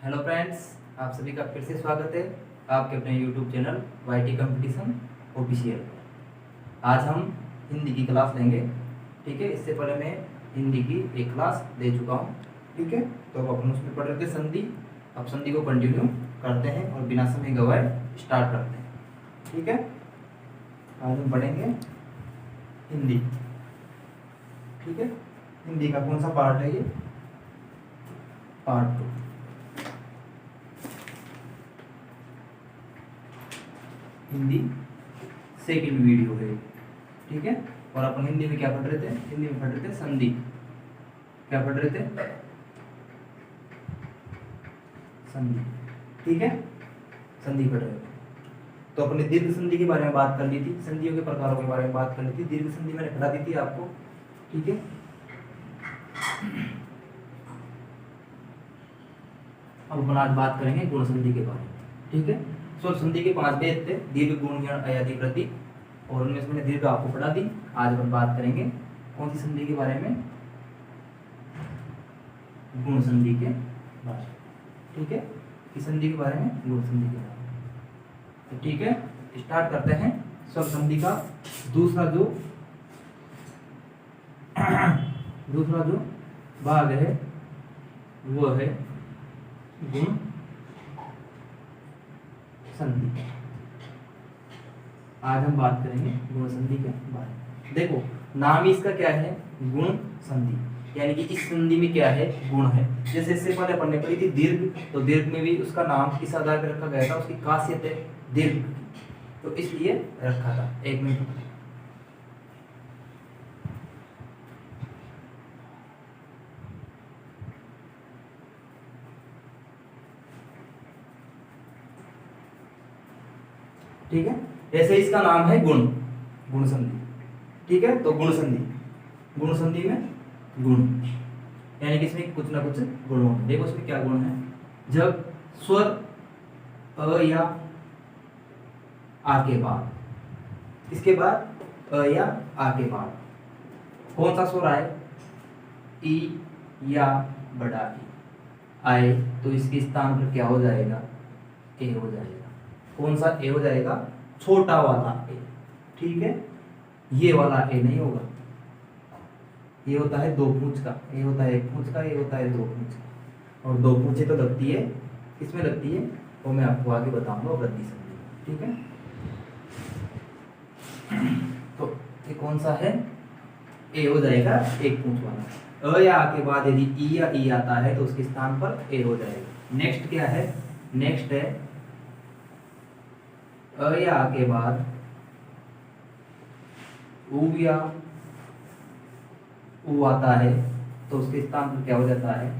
Hello friends, आप सभी का फिर से स्वागत है आपके अपने YouTube channel YT competition official पर। आज हम हिंदी की क्लास लेंगे। ठीक है, इससे पहले मैं हिंदी की एक क्लास दे चुका हूँ। ठीक है, तो अब अपन उसमें पढ़ रहे थे संधि। अब संधि को कंटिन्यू करते हैं और बिना समय गवाए स्टार्ट करते हैं। ठीक है, आज हम पढ़ेंगे हिंदी। ठीक है, हिंदी का कौन सा पार्ट है? ये पार्ट 2। हिंदी सेकंड वीडियो है। ठीक है, और अपन हिंदी में क्या पढ़ रहे थे? हिंदी में पढ़ रहे थे संधि। क्या पढ़ रहे थे? संधि। ठीक है, संधि पढ़ रहे थे। तो अपने दीर्घ संधि के बारे में बात कर ली थी, संधियों के प्रकारों के बारे में बात कर ली थी। दीर्घ संधि मैंने पढ़ा दी थी आपको। ठीक है, अब अपन आज बात करेंगे गुण संधि के बारे में। ठीक है, स्वर संधि के 5 भेद थे: दीर्घ, गुण, यण, अयादि, प्रति, और उनमें से मैंने दीर्घ आपको पढ़ा दी। आज अपन बात करेंगे कौन सी संधि के बारे में? गुण संधि के बारे में। ठीक है, किस संधि के बारे में? गुण संधि के बारे में। तो ठीक है, स्टार्ट करते हैं। स्वर संधि का दूसरा जो भाग है वो है गुण संधि। आज हम बात करेंगे गुण संधि के बारे में। देखो, नाम ही इसका क्या है? गुण संधि। यानी कि इस संधि में क्या है? गुण है। जैसे इससे पहले अपन ने पढ़ी थी दीर्घ, तो दीर्घ में भी उसका नाम किस आधार पर रखा गया था? उसकी खासियत है दीर्घ, तो इसलिए रखा था। एक मिनट, ठीक है। ऐसे इसका नाम है गुण, गुण संधि। ठीक है, तो गुण संधि में गुण यानी कि इसमें कुछ ना कुछ गुण होंगे। देखो इसमें क्या गुण है? जब स्वर अ या आ के बाद, इसके बाद अ या आ के बाद कौन सा स्वर आए? ई या बड़ा ई आए, तो इसके स्थान पर क्या हो जाएगा? ए हो जाएगा। कौन सा ए हो जाएगा? छोटा वाला ए। ठीक है, ये वाला ए नहीं होगा। ये होता है 2 पूंछ का, ये होता है 1 पूंछ का, ये होता है 2 पूंछ का। और 2 पूंछे तो लगती है, किसमें लगती है वो मैं आपको आगे बताऊंगा वृद्धि संधि। ठीक है, तो ये कौन सा है? ए हो जाएगा 1 पूंछ वाला। अ या आ के बाद यदि ई या ई आता है तो उसके स्थान पर ए हो जाएगा। नेक्स्ट क्या है? नेक्स्ट है अ या आ के बाद उ या उ आता है तो उसके स्थान पर क्या हो जाता है?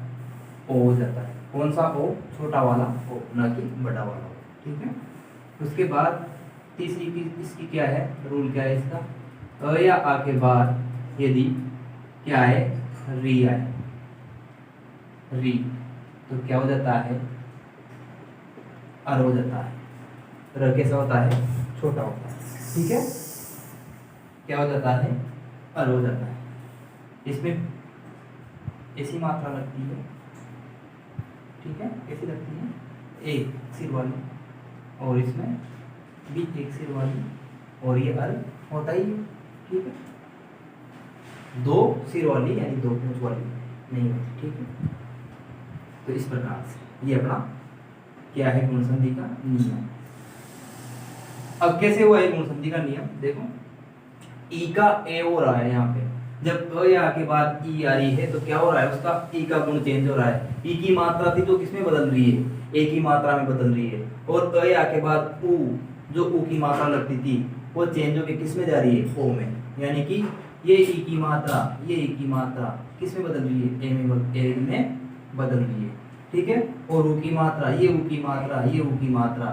ओ हो जाता है। कौन सा ओ? छोटा वाला ओ, ना कि बड़ा वाला ओ। ठीक है, उसके बाद तीसरी की इसकी क्या है? रूल क्या है इसका? अ या आ के बाद यदि क्या है? री आए, री, तो क्या हो जाता है? अर हो जाता है। र कैसा होता है? छोटा होता है। ठीक है, क्या हो जाता है? अर हो जाता है। इसमें ऐसी मात्रा लगती है। ठीक है, कैसी लगती है? एक सिर वाली, और इसमें भी एक सिर वाली, और ये अर होता ही है। ठीक है, 2 सिर वाली यानी 2 पूंछ वाली नहीं होती। ठीक है, तो इस प्रकार से ये अपना क्या है? गुण संधि का नियम। अब कैसे हुआ है गुण संधि का नियम? देखो, ई का ए हो रहा है यहाँ पे। जब अ या के बाद ई आ रही है तो क्या हो रहा है? उसका ई का गुण चेंज हो रहा है। ई की मात्रा थी तो किसमें बदल रही है? ए की मात्रा में बदल रही है। और अ या के बाद उ, जो उ की मात्रा लगती थी वो चेंज होकर किस में जा रही है? ओ में। यानी कि ये ई की मात्रा, ये ई की मात्रा किस में बदल रही है? ए में बदल रही है। ठीक है, और उ की मात्रा, ये उ की मात्रा, ये उ की मात्रा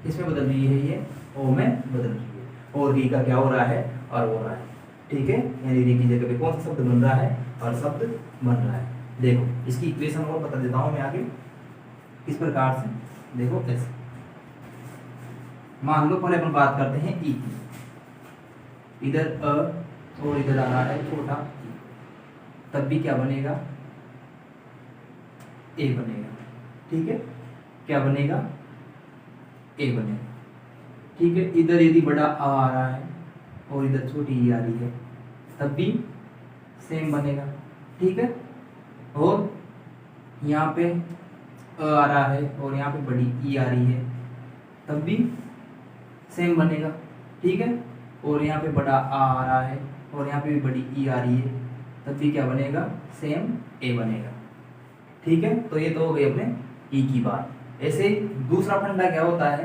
किस में बदल रही है? ये ओ में बदल रही है। और री का क्या हो रहा है? और हो रहा है। ठीक है, यानी री की जगह पे कौन सा शब्द बन रहा है? और शब्द बन रहा है। देखो इसकी इक्वेशन और बता देता हूं मैं आगे किस प्रकार से। देखो ऐसे मान लो, पहले अपन बात करते हैं ई की। इधर अ और इधर आ रहा है छोटा ई, तब भी क्या बनेगा? ए बनेगा। ठीक है, क्या बनेगा, ए बनेगा। ठीक है, इधर यदि बड़ा आ रहा है और इधर छोटी ई आ रही है तब भी सेम बनेगा। ठीक है, और यहाँ पे आ रहा है और यहाँ पे बड़ी ई आ रही है तब भी सेम बनेगा। ठीक है, और यहाँ पे बड़ा आ रहा है और यहाँ पे भी बड़ी ई आ रही है तब भी क्या बनेगा, सेम ए बनेगा। ठीक है, तो ये तो हो गई अपने ई की बात। ऐसे ही दूसरा फंडा क्या होता है,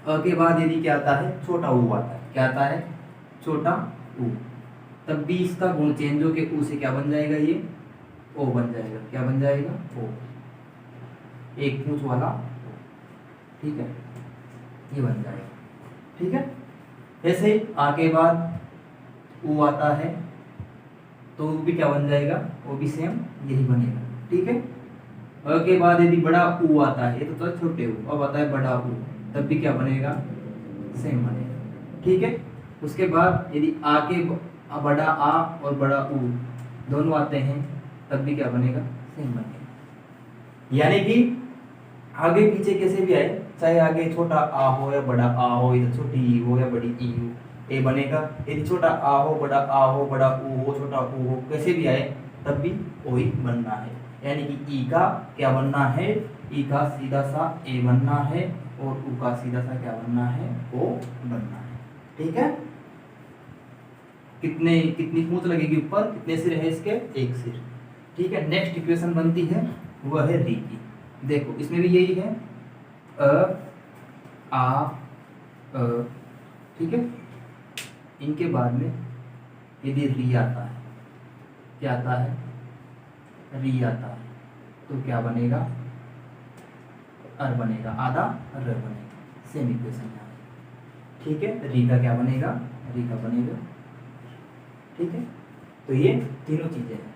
अ के बाद यदि क्या आता है, छोटा ऊ आता है। क्या आता है, छोटा ऊ, तब भी इसका गुण चेंज हो के ऊ से क्या बन जाएगा, ये ओ बन जाएगा। क्या बन जाएगा, ओ, एक पूंछ वाला ओ। ठीक है, ये बन जाएगा। ठीक है, ऐसे आ के बाद ऊ आता है तो वो भी क्या बन जाएगा, वो भी सेम यही बनेगा। ठीक है, अ के बाद यदि बड़ा ऊ आता है, ये तो छोटे ऊ, अब आता है बड़ा ऊ, तब भी क्या बनेगा, सेम बनेगा। ठीक है, उसके बाद यदि आ के बड़ा आ और बड़ा ऊ दोनों आते हैं तब भी क्या बनेगा, सेम बनेगा। यानी कि आगे पीछे कैसे भी आए, चाहे आगे छोटा आ हो या बड़ा आ हो, इधर छोटी ई हो या बड़ी ई हो, ए बनेगा। यदि छोटा आ हो, बड़ा आ हो, बड़ा ऊ हो, छोटा ऊ हो, कैसे भी आए तब भी ओ ही बनना है। यानी कि ई का क्या बनना है, ई का सीधा सा ए बनना है और ऊ का सीधा सा क्या बनना है, ओ बनना है। ठीक है, कितनी पूंछ लगेगी ऊपर, कितने सिर है इसके, एक सिर। ठीक है, नेक्स्ट इक्वेशन बनती है वह है री की। देखो इसमें भी यही है, अ आ अ, ठीक है, इनके बाद में यदि री आता है, क्या आता है, री आता है तो क्या बनेगा, अर बनेगा, आधा र बनेगा। सेम इक्वेशन यहाँ। ठीक है, री का क्या बनेगा, री का बनेगा। ठीक है, तो ये तीनों चीजें हैं।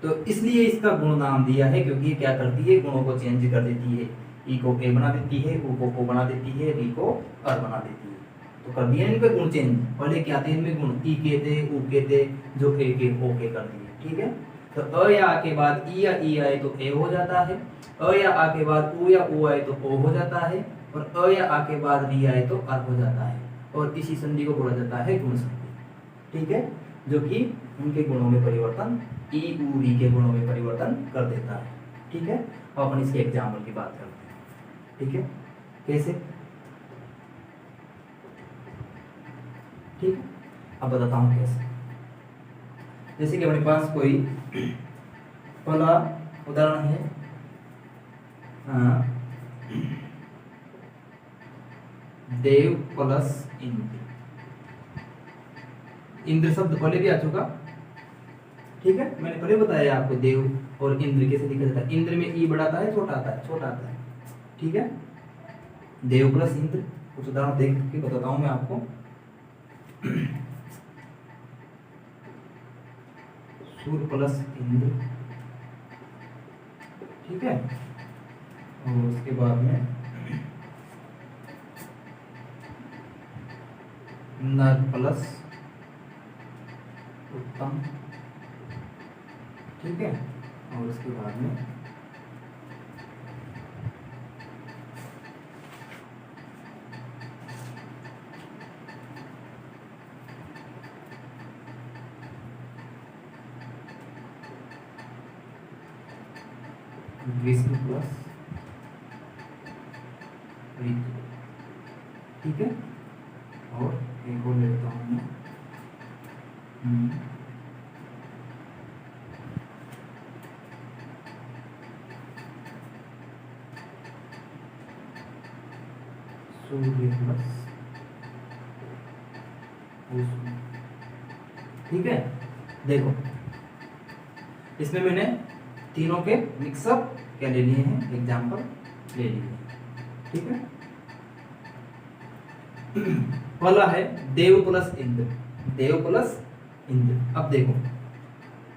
तो इसलिए इसका गुण नाम दिया है क्योंकि ये क्या करती है, गुणों को चेंज कर देती है। ई को ए बना देती है, ऊ को ओ बना देती है, री को अर बना देती है। तो कर दिया इनके गुण चेंज। पहले क्या थे इनमें गुण, ई के थे, ऊ के थे, जो ए के ओ के कर दिए। ठीक है, तो अ या आ के बाद ई या ई आए तो ए हो जाता है, अ या आ के बाद ऊ या ऊ आए तो ओ हो जाता है, और अ या आ के बाद री आए तो अर हो जाता है। और इसी संधि को बोला जाता है गुण संधि। ठीक है, जो कि उनके गुणों में परिवर्तन, ई ऊ री के गुणों में परिवर्तन कर देता है। ठीक है, अब अपन इसके एग्जाम्पल की बात करते हैं। ठीक है, कैसे, ठीक है, अब बताता हूँ कैसे। जैसे कि अपने पास कोई पहला उदाहरण है, देव प्लस इंद्र। इंद्र शब्द पहले भी आ चुका। ठीक है, मैंने पहले बताया आपको देव और इंद्र कैसे लिखा जाता है। इंद्र में ई बड़ा आता है, छोटा आता है, छोटा आता है। ठीक है, देव प्लस इंद्र, कुछ उदाहरण देख के बताता हूं मैं आपको। सूर्य प्लस इंद्र। ठीक है, और उसके बाद में नर प्लस उत्तम। ठीक है, और उसके बाद में विष्णु प्लस ऋतु। ठीक है, और एक और लेता हूँ मैं, सूर्य प्लस उष्ण। ठीक है, देखो इसमें मैंने तीनों के मिक्सअप क्या ले लिए हैं, एग्जाम्पल ले लिए हैं। ठीक है, पहला है देव प्लस इंद्र। देव प्लस इंद्र। अब देखो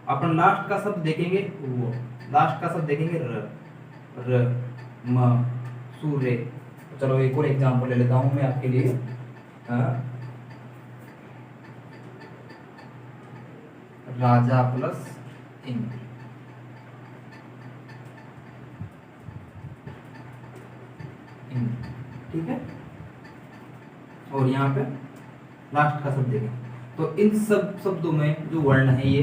अपन लास्ट का शब्द देखेंगे, वो लास्ट का शब्द देखेंगे र म सूर्य। चलो एक और एग्जाम्पल ले लेता हूं मैं आपके लिए। राजा प्लस इंद्र। इंद्र, ठीक है। और यहाँ पे लास्ट का शब्द देखें तो इन सब शब्दों में जो वर्ण है ये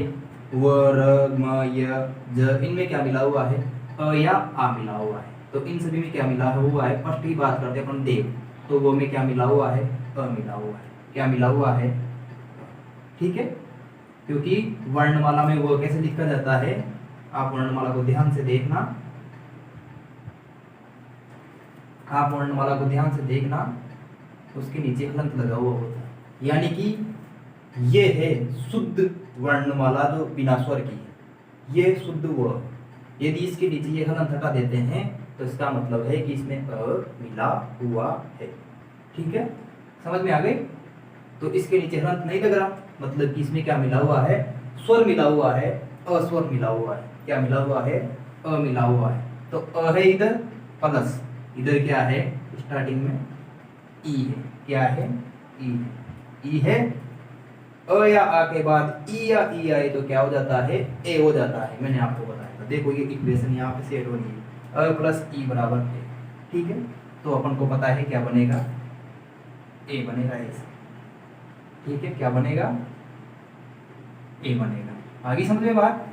व, र, म, य, ज, इनमें क्या मिला हुआ है? अ या आ मिला हुआ है। तो इन सभी में क्या मिला हुआ है? फर्स्ट की बात करते हैं अपन देव, तो वो में क्या मिला हुआ है? अ मिला हुआ है। क्या मिला हुआ है? ठीक है, क्योंकि वर्णमाला में वो कैसे लिखा जाता है, आप वर्णमाला को ध्यान से देखना, आप वर्णमाला को ध्यान से देखना, उसके नीचे हलंत लगा हुआ होता है, यानी कि ये है शुद्ध वर्णमाला जो बिना स्वर की है, ये शुद्ध व। यदि इसके नीचे ये हलंत हटा देते हैं तो इसका मतलब है कि इसमें अ मिला हुआ है, ठीक है, समझ में आ गई। तो इसके नीचे हलंत नहीं लग रहा, मतलब कि इसमें क्या मिला हुआ है? स्वर मिला हुआ है, अस्वर मिला हुआ है। क्या मिला हुआ है? अ मिला हुआ है। तो अ है इधर प्लस, इधर क्या है? स्टार्टिंग में ई है। क्या है? ई है। ई है, अ या आ के बाद ई या ई आए तो क्या हो जाता है? ए हो जाता है। मैंने आपको बताया था, देखो ये इक्वेशन यहाँ पे सेट हो रही है, अ प्लस ई बराबर ए, ठीक है। तो अपन को पता है क्या बनेगा? ए बनेगा ऐसे, ठीक है। क्या बनेगा? ए बनेगा। आगे समझ में बात?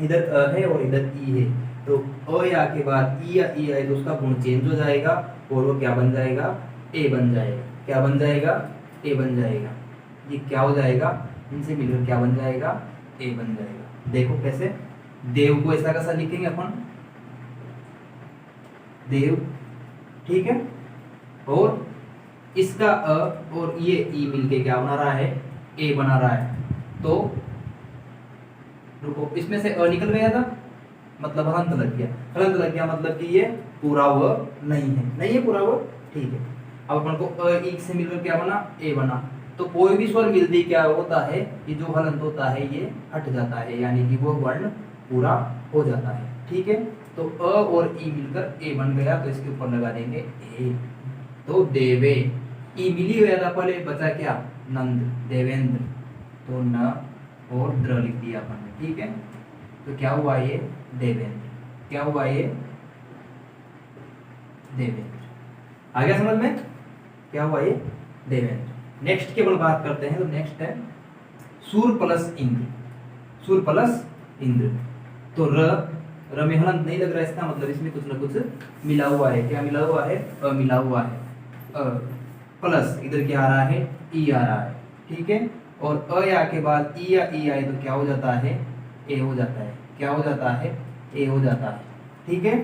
इधर अ है और इधर ई है, तो अ या के बाद ई या ई आए तो उसका गुण चेंज हो जाएगा और वो क्या बन जाएगा? ए बन जाएगा। क्या बन जाएगा? ए बन जाएगा। ये क्या हो जाएगा? इनसे मिलकर क्या बन जाएगा? ए बन जाएगा। देखो कैसे, देव को ऐसा कैसा लिखेंगे अपन? देव, ठीक है। और इसका अ और ये ई मिलके क्या बना रहा है? ए बना रहा है। तो रुको, इसमें से अ निकल गया था, मतलब हलंत लग गया। हलंत लग गया मतलब कि ये पूरा व नहीं है, नहीं है पूरा व, ठीक है। अब अपन को अ ई से मिलकर क्या बना? ए बना। तो कोई भी स्वर मिलते क्या होता है कि जो हलंत होता है ये हट जाता है, यानी कि वो वर्ण पूरा हो जाता है, ठीक है। तो अ और ई मिलकर ए बन गया, तो इसके ऊपर लगा देंगे ए। तो देवे, ई मिली हुआ था पहले, बचा क्या? नंद, देवेंद्र, तो न और द्र लिख दिया अपन ने, ठीक है। तो क्या हुआ ये? देवेंद्र। क्या हुआ ये? देवेंद्र। आ गया समझ में? क्या हुआ ये? देवेंद्र। नेक्स्ट की अपन बात करते हैं, तो नेक्स्ट है सूर प्लस इंद्र। सूर प्लस इंद्र, तो र में हलंत नहीं लग रहा, इसका मतलब इसमें कुछ ना कुछ मिला हुआ है। क्या मिला हुआ है? अ मिला हुआ है। अ प्लस इधर क्या आ रहा है? ई आ रहा है, ठीक है। और अ या के बाद ई या ई आए तो क्या हो जाता है? ए हो जाता है। क्या हो जाता है? ए हो जाता है, ठीक है।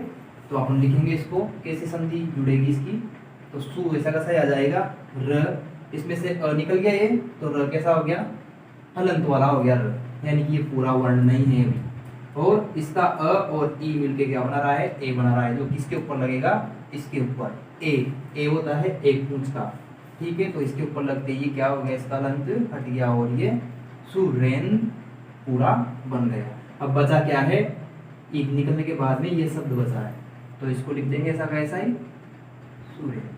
तो अपन लिखेंगे इसको, कैसे संधि जुड़ेगी इसकी? तो सु ऐसा कैसा आ जाएगा? र, इसमें से अ निकल गया ये, तो र कैसा हो गया? हलंत वाला हो गया र, यानी कि ये पूरा वर्ण नहीं है अभी। और इसका अ और ई मिलके क्या बना रहा है? ए बना रहा है, जो किसके ऊपर लगेगा? इसके ऊपर ए। ए होता है एक पूंछ का, ठीक है। तो इसके ऊपर लगते ये क्या हो गया? इसका हलंत हट गया और ये सुरेंद्र पूरा बन गया। अब बचा क्या है? ई निकलने के बाद में ये शब्द बचा है, तो इसको लिख देंगे ऐसा कैसा ही? सुरेंद्र।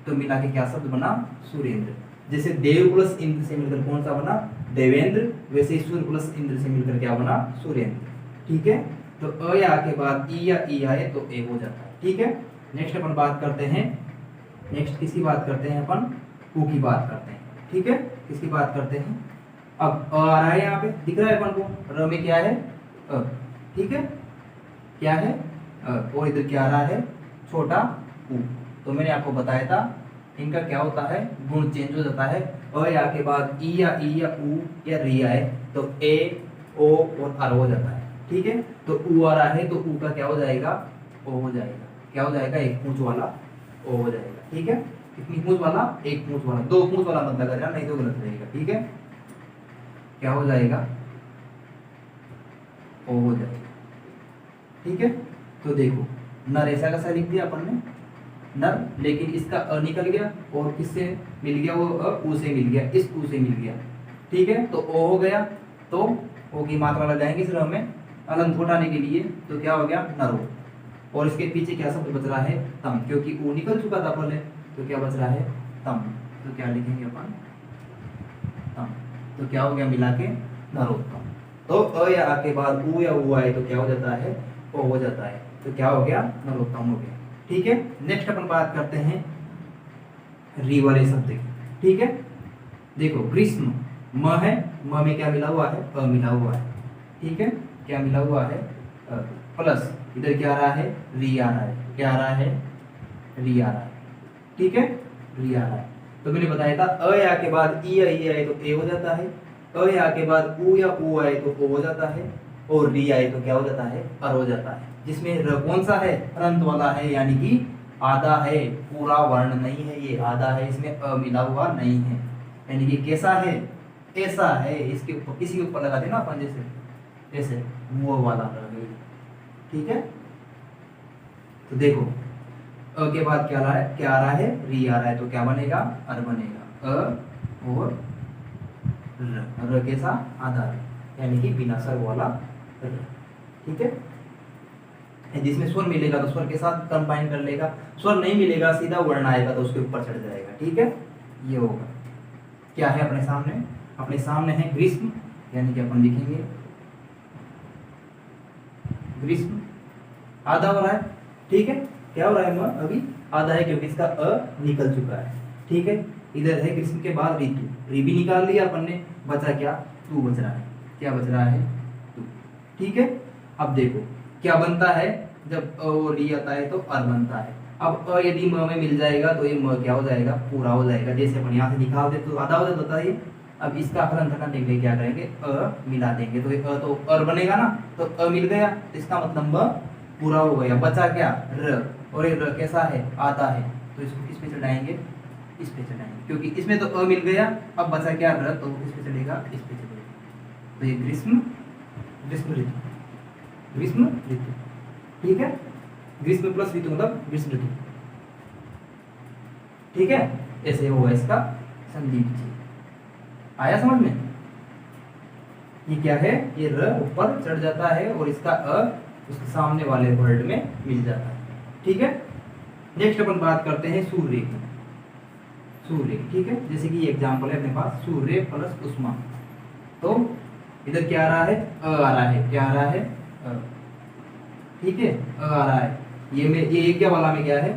तो मिला के क्या शब्द बना? सुरेंद्र। जैसे देव प्लस इंद्र से मिलकर कौन सा बना? देवेंद्र, वैसे ही सूर्य प्लस इंद्र से मिलकर क्या बना? सुरेंद्र, ठीक है। तो अ या के बाद ई या ई आए तो ए हो जाता है, ठीक है। नेक्स्ट अपन बात करते हैं, नेक्स्ट किसकी बात करते हैं अपन? उ की बात करते हैं, ठीक है। किसकी बात करते हैं? अब अ आ रहा है, यहाँ पे दिख रहा है अपन को, र में क्या है? अ, ठीक है। क्या है? अ, और इधर क्या आ रहा है? छोटा उ। तो मैंने आपको बताया था इनका क्या होता है? गुण चेंज हो जाता है। अ या के बाद ई या उ या री आए तो ए, ओ और आर हो जाता है, ठीक है। तो उ आ रहा है तो उ का क्या हो जाएगा? ओ हो जाएगा। क्या हो जाएगा? एक पूंछ वाला ओ हो जाएगा, ठीक है। कितनी पूंछ वाला? एक पूंछ वाला। दो पूंछ वाला मत लगा देना, नहीं तो गलत रहेगा, ठीक है। क्या हो जाएगा? ओ हो जाएगा, ठीक है। तो देखो नर ऐसा कैसा लिख दिया अपन ने? नर, लेकिन इसका अ निकल गया और किससे मिल गया? वो अ उ से मिल गया, इस उ से मिल गया, ठीक है। तो ओ हो गया, तो ओ की मात्रा लगाएंगे इस र में अलंत हटाने के लिए, तो क्या हो गया? नरो। और इसके पीछे क्या शब्द बच रहा है? तम, क्योंकि उ निकल चुका था पहले, तो क्या बच रहा है? तम। तो क्या लिखेंगे अपन? तम। तो क्या हो गया मिला के? नरोत्तम। तो अ या के बाद उ या उ आए तो क्या हो जाता है? ओ हो जाता है। तो क्या हो गया? नरोत्तम हो गया। ठीक है। नेक्स्ट अपन बात करते हैं री वाले शब्द की, ठीक है। देखो ग्रीष्म, म है, म में क्या मिला हुआ है, अ मिला हुआ है, ठीक है। क्या मिला हुआ है, प्लस इधर क्या आ रहा है, री आ रहा है, क्या आ रहा है, री आ रहा है, ठीक है, री आ रहा है। तो मैंने बताया था अ या के बाद ई या ई आए तो ए हो जाता है, अ या के बाद उ या उ आए तो ओ हो जाता है, और री आए तो क्या हो जाता है, अर हो जाता है। जिसमें र कौन सा है, अनंत वाला है, यानी कि आधा है, पूरा वर्ण नहीं है, ये आधा है, इसमें अ मिला हुआ नहीं है, यानी कि कैसा है, ऐसा है। इसके ऊपर किसी के ऊपर लगा देना अपन, जैसे ऐसे वो वाला है, ठीक है। तो देखो अ के बाद क्या आ रहा है, क्या आ रहा है, री आ रहा है, तो क्या बनेगा, अर बनेगा। अ और र कैसा, आधा है, यानी कि बिना स्वर वाला र, ठीक है। जिसमें स्वर मिलेगा तो स्वर के साथ कंबाइन कर लेगा, स्वर नहीं मिलेगा सीधा वर्ण आएगा तो उसके ऊपर चढ़ जाएगा, ठीक है। ये होगा, क्या है अपने सामने, अपने सामने है ग्रीष्म, यानी कि अपन लिखेंगे ग्रीष्म, आधा हो रहा है, ठीक है। क्या हो रहा है, अभी आधा है क्योंकि इसका अ निकल चुका है, ठीक है। इधर है ग्रीष्म के बाद ऋतु, री भी निकाल लिया अपन ने, बचा क्या, तू बच रहा है, क्या बच रहा है, तू, ठीक है। अब देखो क्या बनता है, जब अ और री आता है तो अर बनता है। अब अ यदि म में मिल जाएगा तो ये म क्या हो जाएगा, पूरा हो जाएगा। जैसे अपन यहाँ से निकाल दे तो आधा हो जाता है ये। अब इसका हलन करना देंगे, क्या करेंगे, अ मिला देंगे तो ये अ तो अर बनेगा ना, तो अ मिल गया, इसका मतलब म पूरा हो गया। बचा क्या, र, और ये र कैसा है, आधा है, तो इसको इस पे चढ़ाएंगे, इस पे चढ़ाएंगे, क्योंकि इसमें तो अ मिल गया। अब बचा क्या, र, तो इस पे चलेगा, इस पे चलेगा, तो ये ग्रीष्म, ग्रीष्म ऋतु, ग्रीष्म ऋतु, ठीक है। ग्रीष्म प्लस ऋतु मतलब ग्रीष्म ऋतु, ठीक है। ऐसे होगा इसका संधि विच्छेद। आया समझ में, ये क्या है, ये र ऊपर चढ़ जाता है और इसका अ उसके सामने वाले वर्ड में मिल जाता है, ठीक है। नेक्स्ट अपन बात करते हैं सूर्य की, सूर्य, ठीक है। जैसे कि एग्जांपल है अपने पास, सूर्य प्लस उष्मा, तो इधर क्या आ रहा है, अ आ रहा है, क्या आ रहा है, अ, ठीक है, अ आ रहा है। ये में ये क्या वाला में क्या है,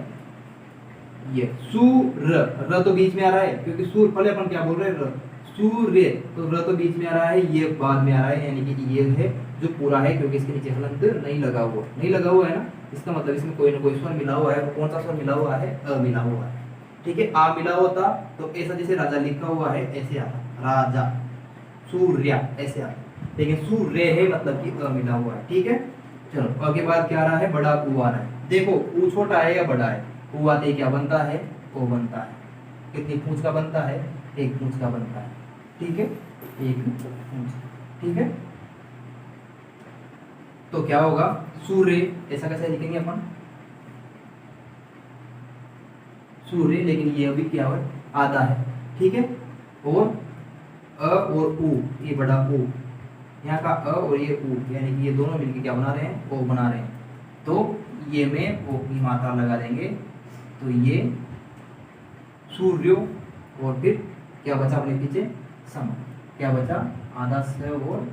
ये सूर्य, र तो बीच में आ रहा है, क्योंकि सूर्य पहले अपन क्या बोल रहे हैं, र, सूर्य, तो र तो बीच में आ रहा है, ये बाद में आ रहा है, यानी कि ये है जो पूरा है, क्योंकि इसके नीचे हलंत नहीं लगा हुआ, नहीं लगा हुआ है ना, इसका मतलब इसमें कोई ना कोई स्वर मिला हुआ है। तो कौन सा स्वर मिला हुआ है, अ मिला हुआ है, ठीक है। आ मिला होता तो ऐसा जैसे राजा लिखा हुआ है ऐसे आता, राजा, सूर्य ऐसे आता, लेकिन सूर्य है मतलब कि अ मिला हुआ है, ठीक है। चलो अ के बाद क्या आ रहा है, बड़ा ऊ आ रहा है। देखो ऊ छोटा है या बड़ा है, ऊ आते ही क्या बनता है, ओ बनता है। कितनी पूंछ का बनता है, एक पूंछ का बनता है, ठीक है, एक पूंछ, ठीक है। तो क्या होगा, सूर्य, ऐसा कैसे लिखेंगे अपन, सूर्य, लेकिन ये अभी क्या है, आधा है, ठीक है। और अ और उ, ये बड़ा उ, यहाँ का अ और ये उ, यानी कि ये दोनों मिलकर क्या बना रहे हैं, ओ बना रहे हैं। तो ये में ओ की मात्रा लगा देंगे, तो ये सूर्यो, और फिर क्या बचा अपने पीछे, सम, क्या बचा, आधा स और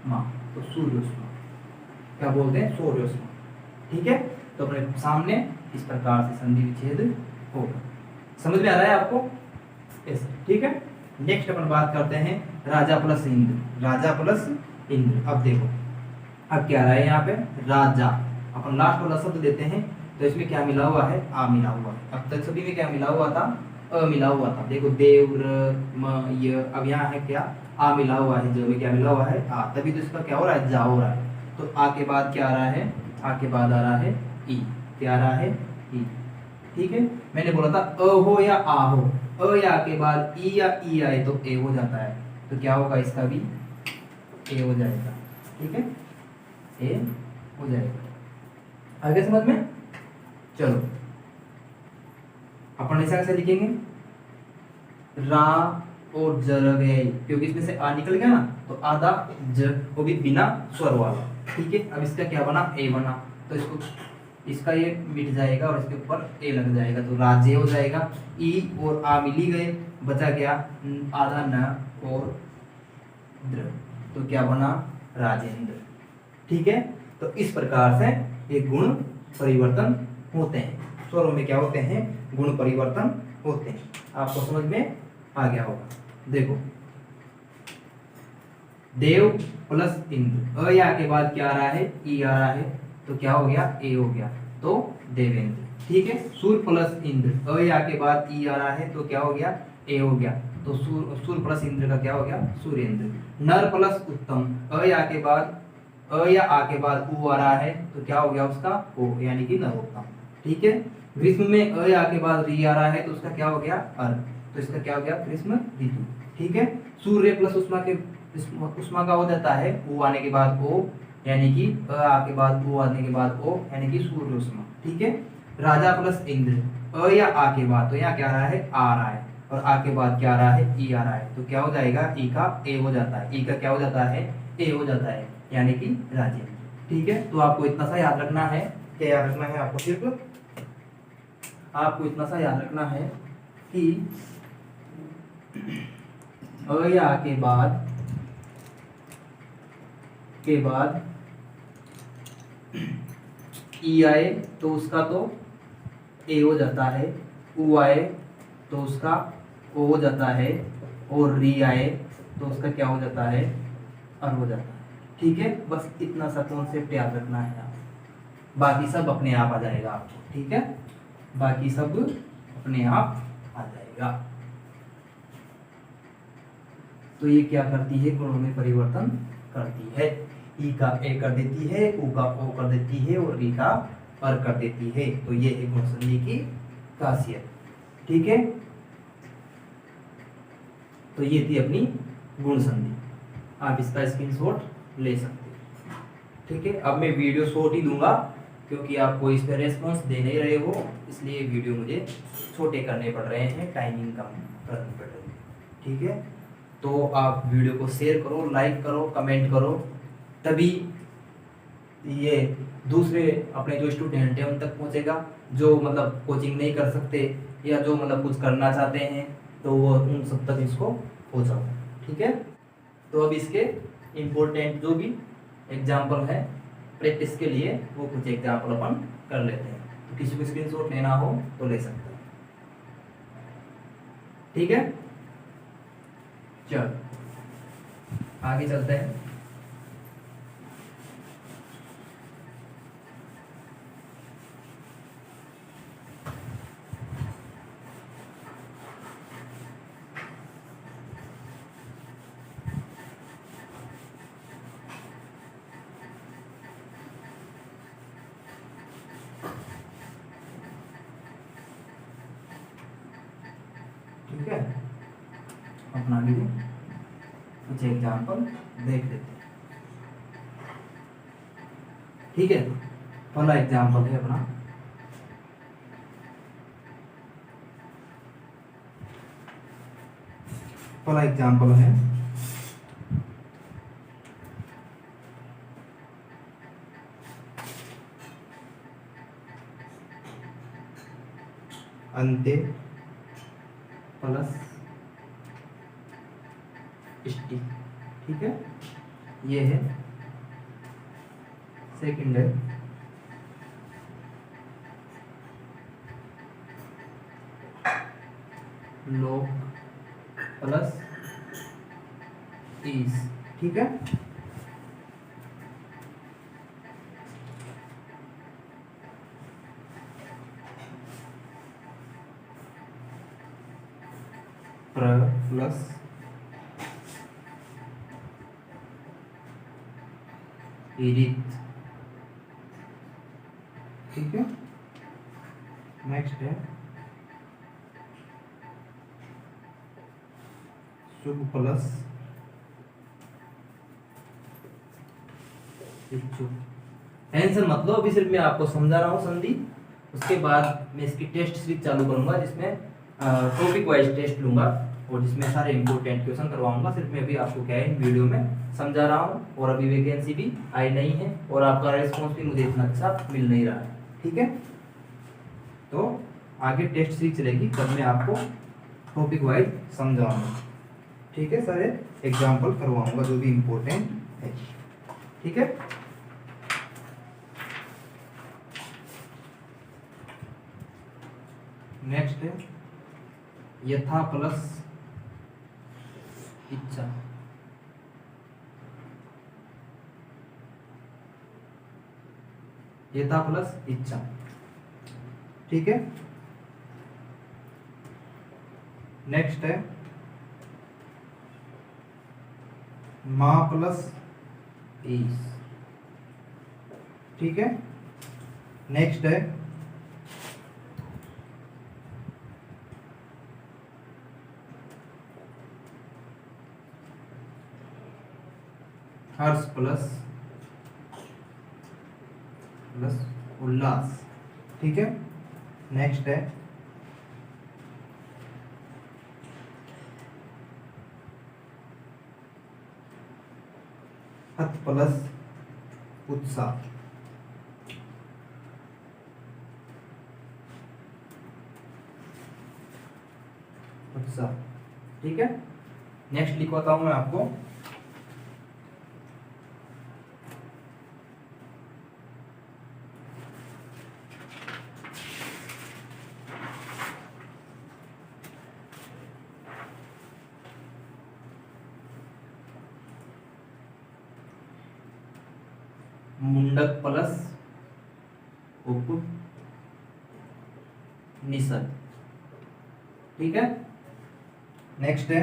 मा, तो सूर्योष्मा, क्या बोलते हैं, सूर्योष्मा, ठीक है। तो अपने सामने इस प्रकार से संधि विच्छेद होगा। समझ में आ रहा है आपको, ऐसे, ठीक है। नेक्स्ट अपन बात करते हैं राजा प्लस इंद्र, राजा प्लस इंद्र। अब देखो अब क्या आ रहा है यहाँ पे, राजा, अपन लास्ट वाला शब्द देते हैं तो इसमें क्या मिला हुआ है, आ मिला हुआ है। अब तक सभी में क्या मिला हुआ था, अ मिला हुआ था। देखो देव, र, म, य, अब यहाँ है क्या, आ मिला हुआ है, जो में क्या मिला हुआ है, आ, तभी तो इसका क्या हो रहा है, जा हो रहा है। तो आ के बाद क्या आ रहा है, आ के बाद आ रहा है ई, क्या आ रहा है, ई, ठीक है। मैंने बोला था अ हो या आ हो, अ या के बाद ई या ई आए तो ए हो जाता है, तो क्या होगा, इसका भी ए हो जाएगा, ठीक है, ए हो जाएगा। आगे समझ में, चलो अपन ऐसा कैसे लिखेंगे, रा और जर गए, क्योंकि इसमें से आ निकल गया ना, तो आधा ज, वो भी बिना स्वर वाला, ठीक है। अब इसका क्या बना, ए बना, तो इसको, इसका ये मिट जाएगा और इसके ऊपर ए लग जाएगा, तो राजे हो जाएगा। ई और आ मिली गए, बचा क्या, आधा न और द्र, तो क्या बना, राजेंद्र, ठीक है। तो इस प्रकार से ये गुण परिवर्तन होते हैं। स्वरों में क्या होते हैं, गुण परिवर्तन होते हैं। आपको समझ में आ गया होगा। देखो देव प्लस इंद्र, अया के बाद क्या आ रहा है, ई आ रहा है, तो क्या हो गया, ए हो गया, तो देवेंद्र। ठीक है, सूर्य प्लस इंद्र, अया के बाद ई आ रहा है, तो क्या हो गया, ए हो गया, तो सूर्य प्लस इंद्र का क्या हो गया, सूर्येंद्र। नर प्लस उत्तम, अया के बाद, अ या आ के बाद उ आ रहा है, तो क्या हो गया उसका, ओ, यानी कि नरोत्तम। ठीक है, ग्रीष्म में अ या के बाद री आ रहा है, तो उसका क्या हो गया, अर, तो इसका क्या हो गया, ग्रीष्म ऋतु। ठीक है, सूर्य प्लस उष्मा के, उष्मा का हो जाता है उ आने के बाद ओ, यानी कि अ आ के बाद उ आने के बाद ओ, यानी कि सूर्य उष्मा। ठीक है, राजा प्लस इंद्र, अ या आ के बाद, तो यहाँ क्या आ रहा है, आ रहा है, और आ के बाद क्या आ रहा है, ई आ रहा है, तो क्या हो जाएगा, ई का ए हो जाता है, ई का क्या हो जाता है, ए हो जाता है, यानी कि राजेंद्र। ठीक है, तो आपको इतना सा याद रखना है, क्या याद रखना है आपको, सिर्फ आपको इतना सा याद रखना है कि अ या आ के बाद ई आए तो उसका तो ए हो जाता है, उ आए तो उसका ओ हो जाता है, और री आए तो उसका क्या हो जाता है, अर हो जाता है। ठीक है, बस इतना सा कॉन्सेप्ट याद रखना है आप, बाकी सब अपने आप आ जाएगा आपको। ठीक है, बाकी सब अपने आप आ जाएगा। तो ये क्या करती है, गुणों में परिवर्तन करती है, ई का ए कर देती है, उ का ओ कर देती है, और री का अर कर देती है। तो ये है गुण संधि की खासियत। ठीक है, तो ये थी अपनी गुण संधि, आप इसका स्क्रीनशॉट ले सकते हैं। ठीक है, अब मैं वीडियो शॉर्ट ही दूंगा क्योंकि आपको इस पर रेस्पॉन्स दे नहीं रहे हो, इसलिए वीडियो मुझे छोटे करने पड़ रहे हैं, टाइमिंग कम करनी पड़ रही है। ठीक है, तो आप वीडियो को शेयर करो, लाइक करो, कमेंट करो, तभी ये दूसरे अपने जो स्टूडेंट हैं उन तक पहुंचेगा, जो मतलब कोचिंग नहीं कर सकते या जो मतलब कुछ करना चाहते हैं, तो वो उन सब तक इसको पहुंचाओ। ठीक है, तो अब इसके इम्पोर्टेंट जो भी एग्जाम्पल है प्रैक्टिस के लिए, वो कुछ एग्जाम्पल अपन कर लेते हैं। तो किसी को स्क्रीनशॉट लेना हो तो ले सकते हैं। ठीक है, चल आगे चलते हैं। ठीक है, अपना भी कुछ एग्जाम्पल देख लेते हैं। ठीक है, पहला एग्जाम्पल है अपना, पहला एग्जाम्पल है अंत्य प्लस इष्टि। ठीक है, ये है सेकंड है, लोक प्लस ईस। ठीक है, प्र प्लस ईरित। ठीक है, नेक्स्ट है शुभ प्लस इच्छु। टेंशन मत लो, अभी सिर्फ मैं आपको समझा रहा हूँ संधि, उसके बाद मैं इसकी टेस्ट सीरीज चालू करूंगा जिसमें टॉपिक वाइज टेस्ट लूंगा और जिसमें सारे इंपोर्टेंट क्वेश्चन करवाऊंगा। सिर्फ मैं अभी आपको क्या है इन वीडियो में समझा रहा हूँ, और अभी वैकेंसी भी आई नहीं है और आपका रेस्पॉन्स भी मुझे इतना अच्छा मिल नहीं रहा है। ठीक है, तो आगे टेस्ट सीरीज चलेगी, तब मैं आपको टॉपिक वाइज समझाऊंगा। ठीक है, सारे एग्जाम्पल करवाऊंगा जो भी इम्पोर्टेंट है। ठीक है। नेक्स्ट है यथा प्लस इच्छा। यथा प्लस इच्छा, ठीक है। नेक्स्ट है मा प्लस ईस, ठीक है। नेक्स्ट है हर्ष प्लस उल्लास, ठीक है। नेक्स्ट है हत प्लस उत्साह, ठीक है। नेक्स्ट लिखवाता हूं मैं आपको मुंडक प्लस उपनिषद, ठीक है। नेक्स्ट है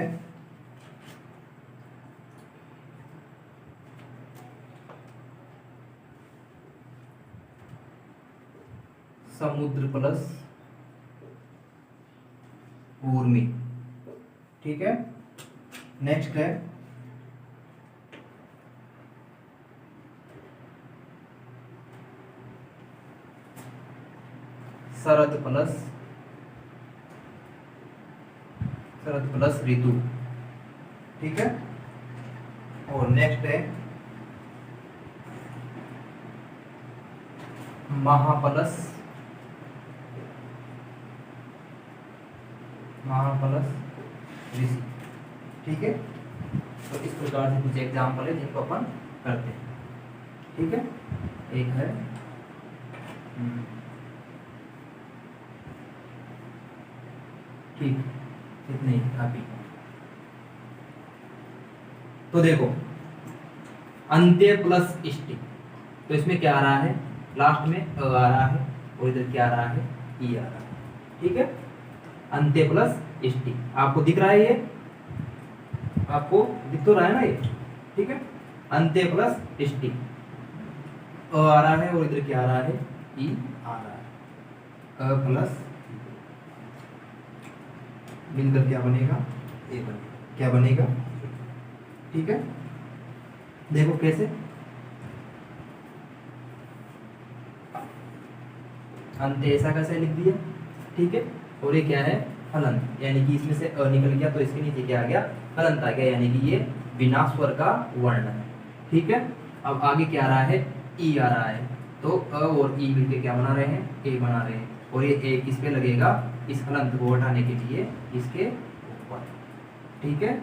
समुद्र प्लस ऊर्मी, ठीक है। नेक्स्ट है शरद प्लस ऋतु, ठीक है। और नेक्स्ट है महा प्लस ऋषि, ठीक है। तो इस प्रकार से कुछ एग्जाम्पल है जिनको अपन करते हैं, ठीक है। एक है ठीक, इतने ही काफी। तो देखो अंत्य प्लस इष्टि, तो इसमें क्या आ रहा है, लास्ट में अ आ रहा है और इधर क्या आ रहा है, ई आ रहा है, ठीक है। अंत्य प्लस इष्टि आपको दिख रहा है, ये आपको दिख तो रहा है ना ये, ठीक है। अंत्य प्लस इष्टि, अ आ रहा है और इधर क्या आ रहा है, ई आ रहा है। अ प्लस मिलकर क्या बनेगा, ए बनेगा, क्या बनेगा, ठीक है। देखो कैसे, अंत ऐसा कैसे लिख दिया, ठीक है। और ये क्या है, हलंत, यानी कि इसमें से अ निकल गया तो इसके नीचे क्या आ गया, हलंत आ गया, यानी कि ये बिना स्वर का वर्ण है, ठीक है। अब आगे क्या आ रहा है, ई आ रहा है, तो अ और ई मिलकर क्या बना रहे हैं, ए बना रहे हैं। और ये ए किस पे लगेगा, इस हलंत को हटाने के लिए इसके ऊपर, ठीक है।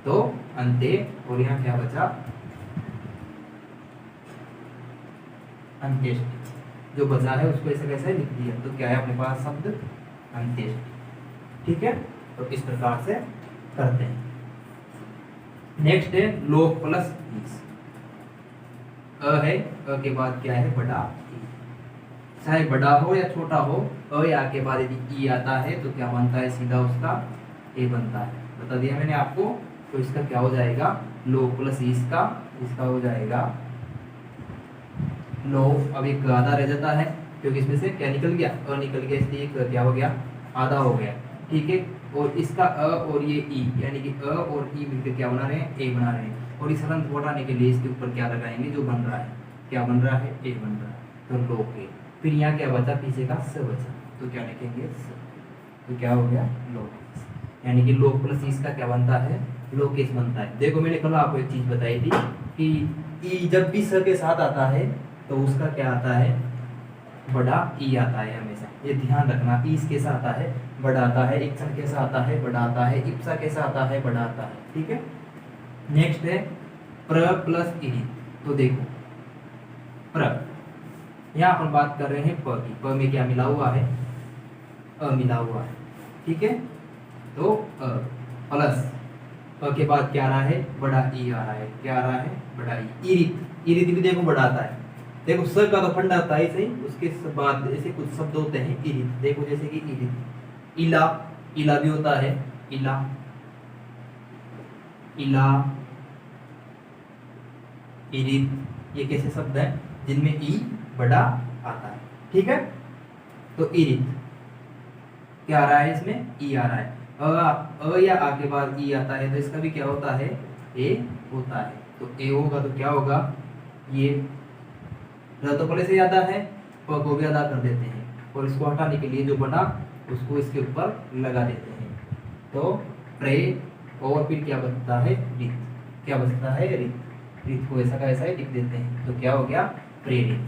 तो अंते, और यहाँ क्या बचा, अंत्येष्टि, जो बचा है उसको ऐसे कैसे लिख दिया, तो क्या है अपने पास शब्द अंत्येष्टि, ठीक है। तो इस प्रकार से करते हैं। नेक्स्ट है लोक प्लस ईस, अ है, अ के बाद क्या है, बड़ा ई, चाहे बड़ा हो या छोटा हो, अ या के बाद यदि ई आता है तो क्या बनता है, सीधा उसका ए बनता है, बता दिया मैंने आपको। तो इसका क्या हो जाएगा, लोक प्लस ईस का, इसका हो जाएगा लो। अब एक आधा रह जाता है क्योंकि इसमें से क्या निकल गया, अ निकल गया, इसलिए एक क्या हो गया, आधा हो गया, ठीक है। और इसका अ और ये ई, यानी कि अ और ई मिलकर क्या बना रहे हैं, ए बना रहे हैं। और इस हलंत को हटाने के लिए इसके ऊपर क्या लगाएंगे, जो बन रहा है, क्या बन रहा है, ए बन रहा है, तो लोक ए। फिर यहाँ क्या बचा, पीछे का स बचा, तो क्या लिखेंगे स, तो क्या हो गया, लोकेश, यानी कि लोक प्लस ईस का क्या बनता है, लोकेश बनता है। देखो मैंने कल आपको एक चीज बताई थी कि ई जब भी स के साथ आता है तो उसका क्या आता है, बड़ा ई आता है हमेशा, ये ध्यान रखना। ईस कैसा आता है, बड़ा आता है। इक्सन कैसा आता है, बड़ा आता है। इप्सा कैसा आता है, बड़ा आता है, ठीक है। नेक्स्ट है प्र प्लस ई, तो देखो प्र, यहाँ अपन बात कर रहे हैं प की, प में क्या मिला हुआ है, मिला हुआ है, ठीक है। तो प्लस के बाद क्या आ रहा है, बड़ा ई आ रहा है, क्या आ रहा है, बड़ा ई। इरित, इरित भी देखो बड़ा आता है, देखो स का तो फंडा आता है सही, उसके बाद ऐसे कुछ शब्द होते हैं इरित, देखो जैसे कि इरित, इला, इला भी होता है, इला, इला, इरित, ये कैसे शब्द हैं जिनमें ई बड़ा आता है, ठीक है। तो इरित क्या आ रहा है, इसमें ई आ रहा है, अ या आ के बाद ई आता है तो इसका भी क्या होता है, ए होता है। तो ए होगा तो क्या होगा, ये र तो पहले से ज्यादा है, प को भी अदा कर देते हैं, और इसको हटाने के लिए जो बना उसको इसके ऊपर लगा देते हैं। तो प्रे, और फिर क्या बचता है, रित, क्या बचता है, रित, रित को ऐसा का ऐसा ही लिख देते हैं, तो क्या हो गया, प्रेरित,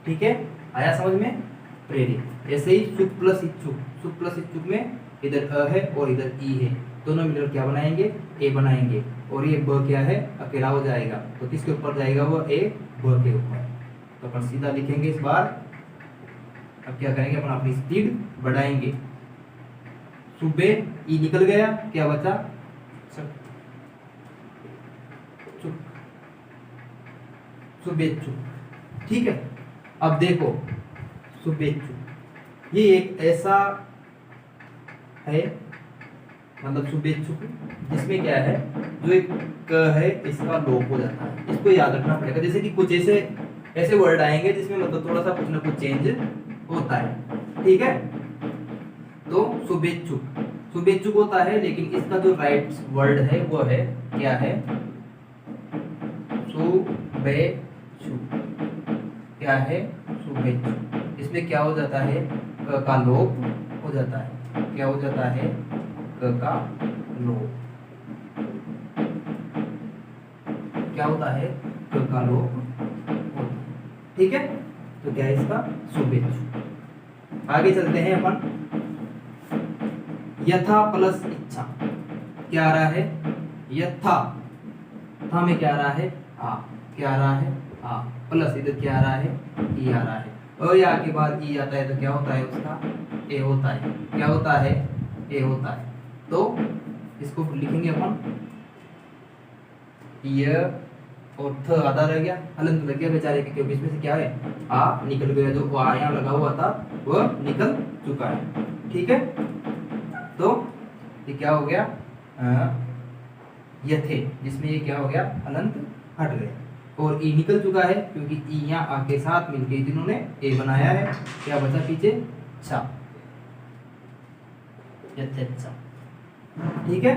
ठीक है। आया समझ में, प्रेरित। ऐसे ही सुख प्लस इच्छुक, सुख प्लस इच्छुक में इधर अ है और इधर ई है, दोनों मिलकर क्या बनाएंगे, ए बनाएंगे, और ये ब क्या है, अकेला हो जाएगा, तो किसके ऊपर जाएगा वो, ए ब के ऊपर। तो अपन सीधा लिखेंगे इस बार। अब क्या करेंगे, अपन अपनी स्पीड बढ़ाएंगे। सुबह ई निकल गया, क्या बचा, चुप, सुबह चुप, ठीक है। अब देखो सुबह चुप, ये एक ऐसा है, मतलब शुभेच्छुक, जिसमें क्या है, जो एक क है इसका लोप हो जाता है, इसको याद रखना पड़ेगा। जैसे कि कुछ ऐसे ऐसे वर्ड आएंगे जिसमें मतलब थोड़ा सा कुछ ना कुछ चेंज होता है, ठीक है। तो शुभेच्छुक, शुभेच्छुक होता है, लेकिन इसका जो राइट वर्ड है वो है, क्या है, शुभेच्छुक, क्या है, शुभेच्छुक। इसमें क्या हो जाता है, क का लोप हो जाता है, क्या हो जाता है, क का लोप, क्या होता है, क का लोप होता है, ठीक है। तो क्या है इसका, शुभेच्छुक। आगे चलते हैं अपन, यथा प्लस इच्छा, क्या आ रहा है, यथा, था में क्या आ रहा है, आ, क्या आ रहा है, आ, प्लस इधर क्या आ रहा है, ई आ रहा है, अ या के बाद ई आता है तो क्या होता है उसका, ए होता है, क्या होता है, ए होता है। तो इसको लिखेंगे अपन, य और थ आधा रह गया, हलंत लग गया बेचारे के, क्योंकि इसमें से क्या है, आ निकल गया, जो आ यहाँ लगा हुआ था वह निकल चुका है, ठीक है। तो ये क्या हो गया, यथे, जिसमें ये क्या हो गया, हलंत हट गया, और ई निकल चुका है, क्योंकि ई यहाँ आ के साथ मिलकर जिन्होंने ए बनाया है, क्या बचा पीछे, छा, यथेच्छा, ठीक है।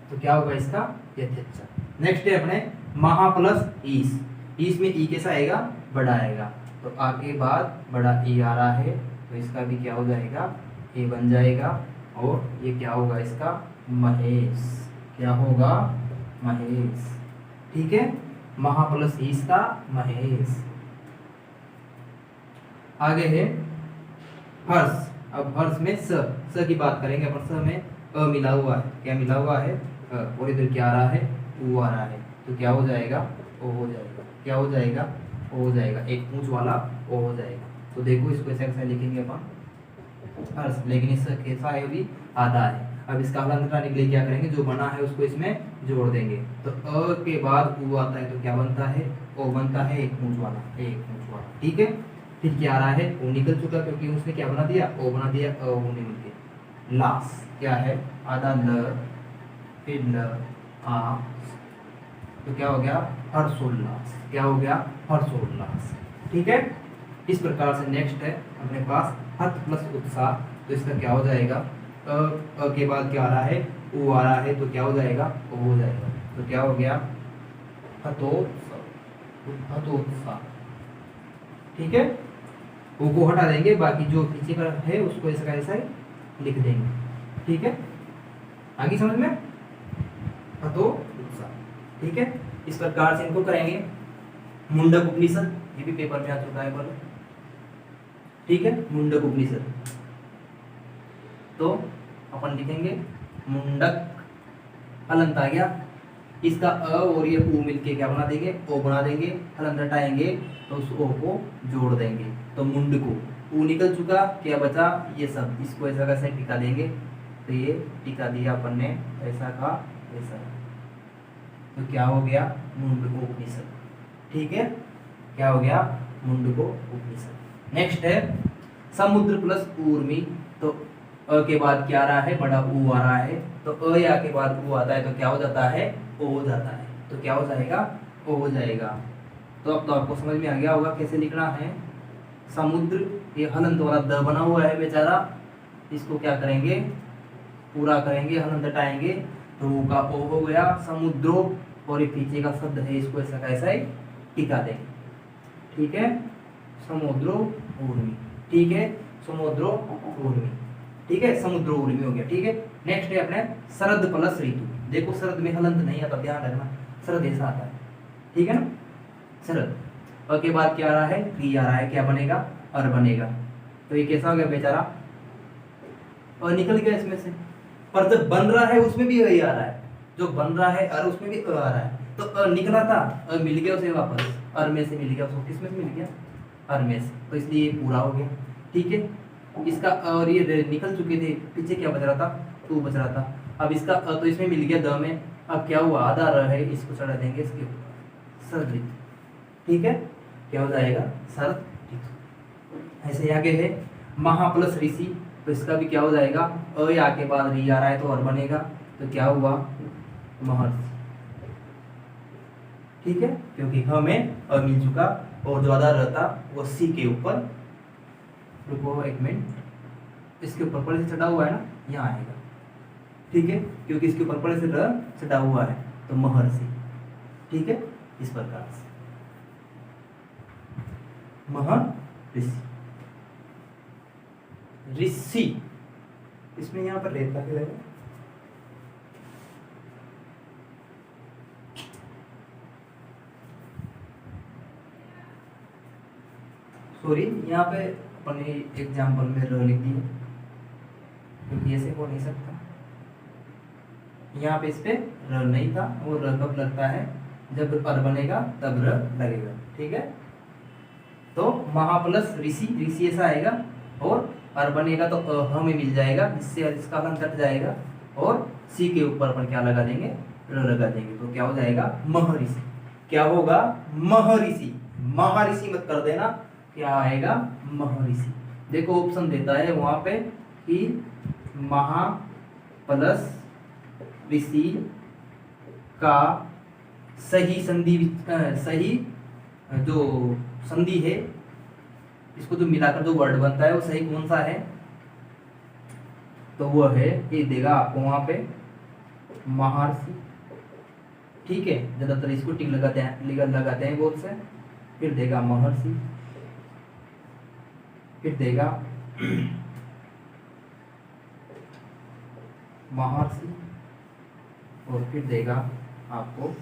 तो क्या होगा इसका, यथेच्छा। नेक्स्ट है अपने महा प्लस ईस, ईस में ई कैसा आएगा, बड़ा आएगा, तो आगे बाद बड़ा ई आ रहा है, तो इसका भी क्या हो जाएगा, ए बन जाएगा, और ये क्या होगा इसका, महेश, क्या होगा, महेश, ठीक है। महा प्लस ईस का महेश। आगे है हर्ष, अब हर्ष में स की बात करेंगे अपन, स में अ मिला हुआ है, क्या मिला हुआ है, और इधर क्या आ रहा है, ऊ आ रहा है, तो क्या हो जाएगा, ओ हो जाएगा, क्या हो जाएगा, ओ हो जाएगा, एक पूंछ वाला ओ हो जाएगा। तो देखो इसको ऐसे ऐसे लिखेंगे अपन हर्ष, लेकिन इसका कैसा है, भी आधा है। अब इसका हल निकालने के लिए क्या करेंगे, जो बना है उसको इसमें जोड़ देंगे, तो अ के बाद ऊ आता है तो क्या बनता है, ओ बनता है, एक पूंछ वाला, एक पूंछ वाला, ठीक है। फिर क्या आ रहा है, ओ निकल चुका, क्योंकि उसने क्या बना दिया, ओ बना दिया, अ ऊ निकल के, लास, क्या है, आधा ल, फिर ल, आ, तो क्या हो गया, हर्षोल्लास, क्या हो गया, हर्षोल्लास, ठीक है। इस प्रकार से नेक्स्ट है अपने पास हत प्लस उत्साह, तो इसका क्या हो जाएगा, अ के बाद क्या आ रहा है, ऊ आ रहा है, तो क्या हो जाएगा, ओ हो जाएगा, तो क्या हो गया, हतोत्साह, हतोत्साह, ठीक है। ओ को हटा देंगे, बाकी जो पीछे का है उसको ऐसा ऐसा ही लिख देंगे, ठीक है। आगे समझ में, हतोत्साह, ठीक है। इस प्रकार से इनको करेंगे। मुंडक उपनिषद, ये भी पेपर में आ चुका है बोलो, ठीक है, मुंडक उपनिषद। तो अपन लिखेंगे मुंडक, हलंत आ गया, इसका अ और ये ऊ मिलके क्या बना देंगे, ओ बना देंगे, हलंत हटाएंगे तो उस ओ को जोड़ देंगे, तो मुंडको, ऊ निकल चुका, क्या बचा ये सब, इसको ऐसा कैसे टिका देंगे, तो ये टिका दिया अपन ने ऐसा का ऐसा, तो क्या हो गया मुंडको उपनिषद। ठीक है, क्या हो गया मुंडको उपनिषद। नेक्स्ट है समुद्र प्लस ऊर्मी, तो अ के बाद क्या आ रहा है, बड़ा ऊ आ रहा है, तो अ या के बाद ऊ आता है तो क्या हो जाता है, ओ हो जाता है, तो क्या हो जाएगा, ओ हो जाएगा। तो अब तो आपको समझ में आ गया होगा कैसे लिखना है। समुद्र, ये हलंत वाला द बना हुआ है बेचारा, इसको क्या करेंगे, पूरा करेंगे, हलंत हटाएंगे, तो ऊ का ओ हो गया समुद्रो, और ये पीछे का शब्द है इसको ऐसा कैसा ही टिका देंगे। ठीक है, समुद्रो ऊर्मी, ठीक है, समुद्रो ऊर्मी, ठीक है, समुद्रो ऊर्मी हो गया। ठीक है, नेक्स्ट है अपने शरद प्लस ऋतु। देखो शरद में हलंत नहीं आता, ध्यान रखना, शरद ऐसा आता है, ठीक है ना, शरद। और के बाद क्या आ रहा है, री आ रहा है, क्या बनेगा, अर बनेगा, तो ये कैसा हो गया बेचारा, और निकल गया इसमें से। पर जब बन रहा है उसमें भी अ आ रहा है, जो बन रहा है और उसमें भी अ आ रहा है, तो अ निकला था, अ मिल गया उसे वापस, अर में से मिल गया उसको, किस में से मिल गया, अर में से, तो इसलिए ये पूरा हो गया। ठीक है, इसका और ये निकल चुके थे, पीछे क्या बच रहा था, टू बच रहा था, अब इसका अ तो इसमें मिल गया द में, अब क्या हुआ आधा र है, इसको चढ़ा देंगे इसके ऊपर, शरद ऋतु। ठीक है, क्या हो जाएगा, शरद ऋतु। ऐसे आगे है महा प्लस ऋषि, तो इसका भी क्या हो जाएगा, अ या के बाद री आ रहा है तो और बनेगा, तो क्या हुआ महर्षि। ठीक है, क्योंकि हमें अ मिल चुका, और जो आधा रहता वो सी के ऊपर, रुको एक मिनट, इसके ऊपर पड़े से चढ़ा हुआ है ना, यहाँ आएगा। ठीक है, क्योंकि इसके ऊपर पड़े से र चढ़ा हुआ है, तो महर्षि। ठीक है, इस प्रकार से महर्षि, ऋषि, इसमें यहाँ पर रेता क्या लगेगा, सॉरी यहाँ पे अपने एग्जाम्पल में र लिख दिए, क्योंकि ऐसे हो नहीं सकता, यहाँ पे इस पे र नहीं था, वो र कब लगता है, जब अर बनेगा तब र लगेगा। ठीक है, तो महा प्लस ऋषि, ऋषि ऐसा आएगा, और अर बनेगा तो ह में मिल जाएगा, जिससे इसका हलन कट जाएगा, और सी के ऊपर अपन क्या लगा देंगे, र लगा देंगे, तो क्या हो जाएगा महर्षि। क्या होगा, महर्षि, महर्षि मत कर देना, क्या आएगा महर्षि। देखो ऑप्शन देता है वहां पे कि महा प्लस ऋषि का सही संधि, सही जो संधि है, इसको जो मिलाकर जो वर्ड बनता है वो सही कौन सा है, तो वो है, ये देगा आपको वहां पे महर्षि। ठीक है, ज्यादातर इसको टिक लगाते हैं बहुत से, फिर देगा महर्षि, फिर देगा महर्षि, और फिर देगा आपको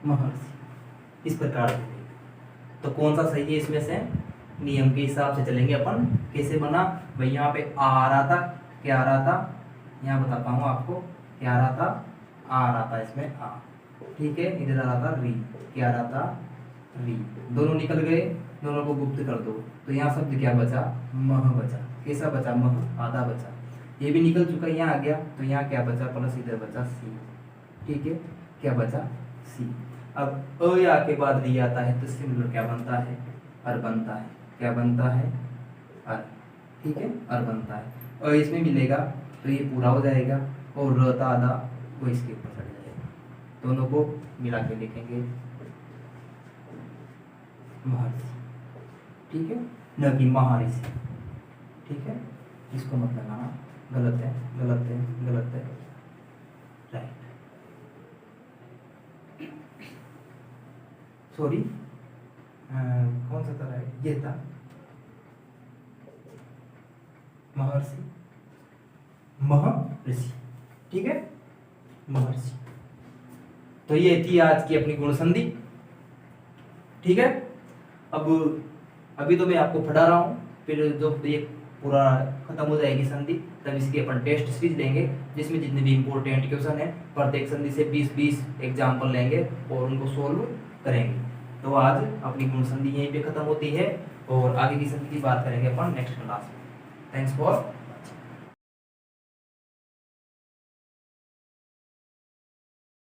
महर्षि। इस प्रकार से तो कौन सा सही है इसमें से, नियम के हिसाब से चलेंगे अपन। कैसे बना भाई, यहाँ पे आ रहा था, क्या आ रहा था, यहाँ बताता हूँ आपको, क्या आ रहा था, आ रहा था इसमें आ, ठीक है, इधर आ रहा था री, क्या आ रहा था री, दोनों निकल गए, दोनों को गुप्त कर दो, तो यहाँ शब्द क्या बचा, मह बचा। कैसा बचा, मह, आधा बचा, ये भी निकल चुका, यहाँ आ गया, तो यहाँ क्या बचा, प्लस इधर बचा सी। ठीक है, क्या बचा सी। अब अ या के बाद री आता है, तो सिमिलर क्या बनता है, अर बनता है, क्या बनता है, अर। ठीक है, अर बनता है, और इसमें मिलेगा तो ये पूरा हो जाएगा, और रहता आधा वो इसके ऊपर चढ़ जाएगा, दोनों को मिला के लिखेंगे महर्षि। ठीक है, न कि महर्षि। ठीक है, इसको मत लगाना, गलत है, गलत है, गलत है, राइट, सॉरी, कौन सा था राइट, ये था महर्षि, महर्षि। ठीक है, महर्षि। तो ये थी आज की अपनी गुण संधि। ठीक है, अब अभी तो मैं आपको पढ़ा रहा हूँ, फिर जब ये पूरा खत्म हो जाएगी संधि, तब इसकी अपन टेस्ट सीरीज लेंगे, जिसमें जितने भी इंपॉर्टेंट क्वेश्चन है प्रत्येक संधि से 20-20 एग्जाम्पल लेंगे और उनको सोल्व करेंगे। तो आज अपनी गुण संधि यहीं पे खत्म होती है और आगे की संधि की बात करेंगे अपन नेक्स्ट क्लास में। Thanks for